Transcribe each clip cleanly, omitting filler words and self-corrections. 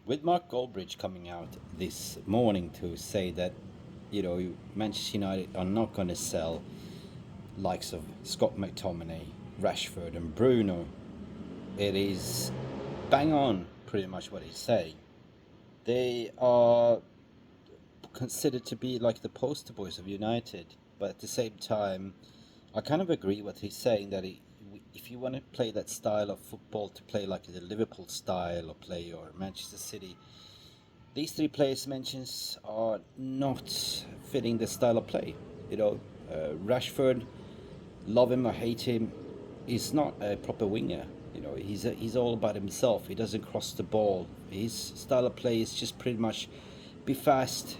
with Mark Goldbridge coming out this morning to say that, Manchester United are not going to sell likes of Scott McTominay, Rashford, and Bruno. It is bang on pretty much what he's saying. They are considered to be like the poster boys of United, but at the same time, I kind of agree with he's saying that if you want to play that style of football, to play like the Liverpool style or play or Manchester City, these three players mentions are not fitting the style of play. Rashford, love him or hate him, is not a proper winger. He's all about himself. He doesn't cross the ball. His style of play is just pretty much be fast,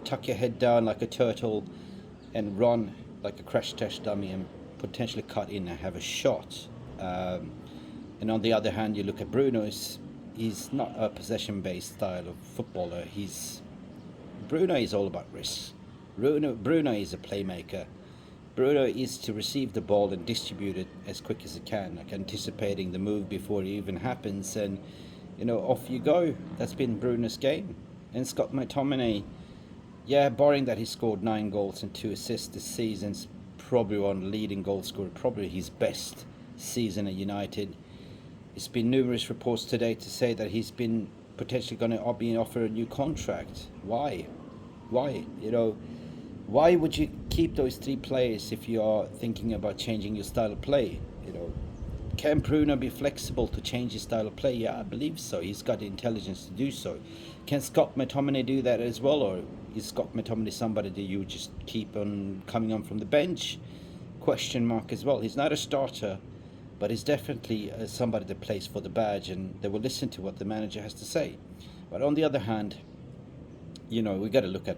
tuck your head down like a turtle and run like a crash test dummy and potentially cut in and have a shot. And on the other hand, you look at Bruno, he's not a possession-based style of footballer. Bruno is all about risk. Bruno is a playmaker. Bruno is to receive the ball and distribute it as quick as he can, like anticipating the move before it even happens, and off you go. That's been Bruno's game. And Scott McTominay, barring that he scored 9 goals and 2 assists this season, probably one leading goal scorer, probably his best season at United. There's been numerous reports today to say that he's been potentially going to be offered a new contract. Why? Why would you keep those 3 players if you are thinking about changing your style of play? Can Bruno be flexible to change his style of play? Yeah, I believe so. He's got the intelligence to do so. Can Scott McTominay do that as well, or is Scott McTominay somebody that you just keep on coming on from the bench? Question mark as well. He's not a starter, but he's definitely somebody that plays for the badge, and they will listen to what the manager has to say. But on the other hand, we got to look at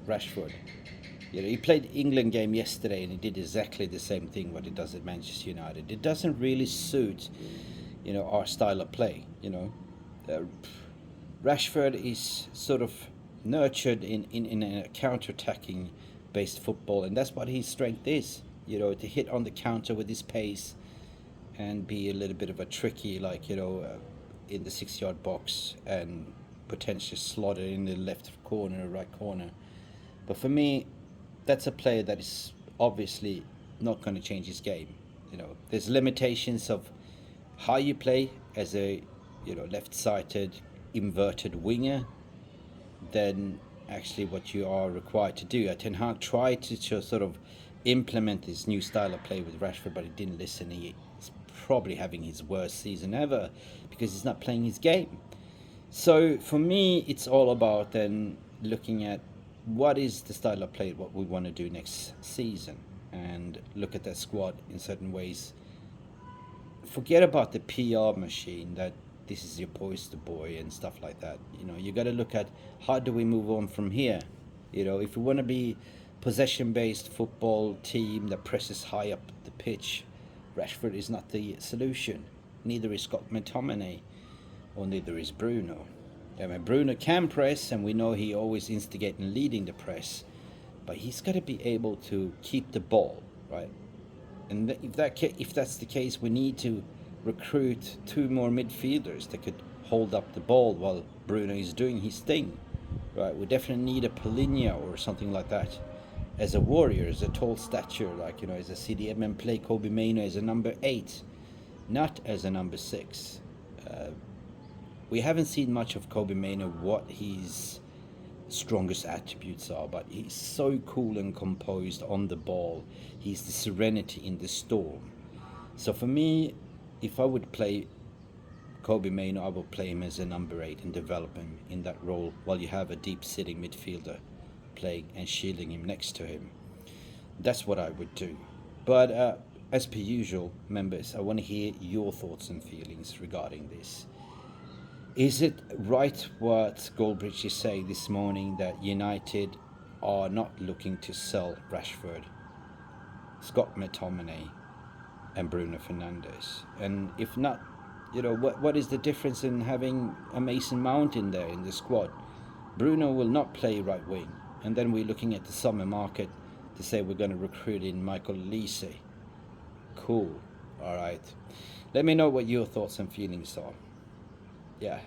Rashford. He played England game yesterday and he did exactly the same thing what he does at Manchester United. It doesn't really suit, our style of play. Rashford is sort of nurtured in a counter-attacking based football, and that's what his strength is. To hit on the counter with his pace and be a little bit of a tricky, in the 6-yard box and potentially slot it in the left corner or right corner. But for me, that's a player that is obviously not going to change his game. There's limitations of how you play as a left-sided inverted winger than actually what you are required to do. Ten Hag tried to sort of implement this new style of play with Rashford, but he didn't listen. He's probably having his worst season ever because he's not playing his game. So for me, it's all about then looking at what is the style of play, what we want to do next season, and look at that squad in certain ways. Forget about the PR machine that this is your poster boy and stuff like that. You got to look at how do we move on from here. If we want to be possession-based football team that presses high up the pitch, Rashford is not the solution. Neither is Scott McTominay, or neither is Bruno. Bruno can press, and we know he always instigates and leading the press, but he's got to be able to keep the ball, right? And if that's the case, we need to recruit 2 more midfielders that could hold up the ball while Bruno is doing his thing, right? We definitely need a Polinia or something like that as a warrior, as a tall stature, as a CDM, and play Kobe Mainoo as a number 8, not as a number 6. We haven't seen much of Kobe Mainoo, what his strongest attributes are, but he's so cool and composed on the ball. He's the serenity in the storm. So for me, if I would play Kobe Mainoo, I would play him as a number 8 and develop him in that role while you have a deep-sitting midfielder playing and shielding him next to him. That's what I would do. But as per usual, members, I want to hear your thoughts and feelings regarding this. Is it right what Goldbridge is saying this morning, that United are not looking to sell Rashford, Scott McTominay, and Bruno Fernandes? And if not, what is the difference in having a Mason Mount in there in the squad? Bruno will not play right wing, and then we're looking at the summer market to say we're going to recruit in Michael Olise. Cool. All right. Let me know what your thoughts and feelings are. Yeah.